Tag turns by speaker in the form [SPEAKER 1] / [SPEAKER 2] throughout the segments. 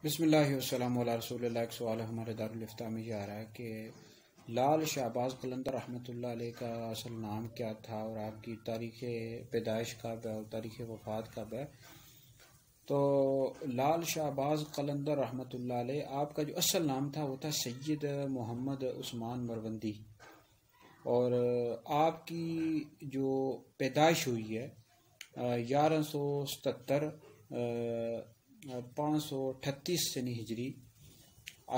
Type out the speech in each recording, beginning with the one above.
[SPEAKER 1] بسم اللہ والسلام علی رسول اللہ۔ ایک سوال ہمارے دارالفتاء میں یہ آ رہا ہے کہ لال شہباز قلندر رحمۃ اللہ علیہ کا اصل نام کیا تھا اور آپ کی تاریخ پیدائش کب ہے اور تاریخ وفات کب ہے؟ تو لال شہباز قلندر رحمۃ اللہ علیہ، آپ کا جو اصل نام تھا وہ تھا سید محمد عثمان مروندی، اور آپ کی جو پیدائش ہوئی ہے 1177 538 سنی ہجری،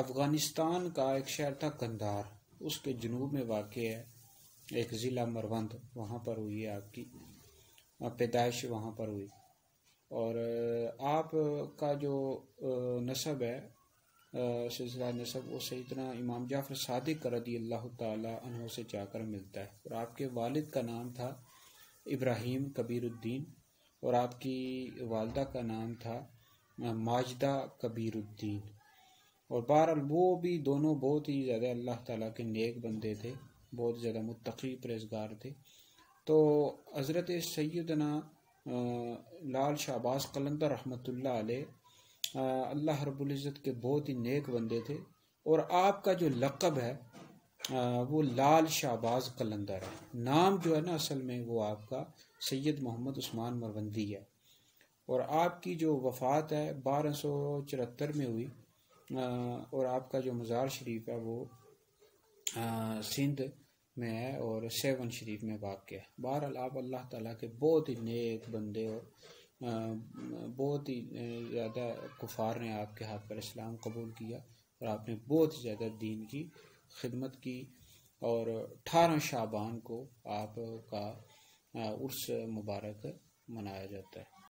[SPEAKER 1] افغانستان کا ایک شہر تھا قندھار، اس کے جنوب میں واقع ہے ایک ضلع مروند، وہاں پر ہوئی ہے آپ کی پیدائش، وہاں پر ہوئی۔ اور آپ کا جو نسب ہے، سلسلہ نسب، وہ سیدنا امام جعفر صادق رضی اللہ تعالی عنہ سے جا کر ملتا ہے، اور آپ کے والد کا نام تھا ابراہیم کبیر الدین، اور آپ کی والدہ کا نام تھا ماجدہ کبیر الدین۔ اور بہرحال وہ بھی دونوں بہت ہی زیادہ اللہ تعالیٰ کے نیک بندے تھے، بہت زیادہ متقی پرہیزگار تھے۔ تو حضرت سیدنا لال شہباز قلندر رحمۃ اللہ علیہ اللہ رب العزت کے بہت ہی نیک بندے تھے، اور آپ کا جو لقب ہے وہ لال شہباز قلندر ہے۔ نام جو ہے نا اصل میں وہ آپ کا سید محمد عثمان مروندی ہے، اور آپ کی جو وفات ہے 1274 میں ہوئی، اور آپ کا جو مزار شریف ہے وہ سندھ میں ہے اور سیون شریف میں واقع ہے۔ بہرحال آپ اللہ تعالیٰ کے بہت ہی نیک بندے، اور بہت ہی زیادہ کفار نے آپ کے ہاتھ پر اسلام قبول کیا، اور آپ نے بہت ہی زیادہ دین کی خدمت کی، اور 18 شعبان کو آپ کا عرس مبارک منایا جاتا ہے۔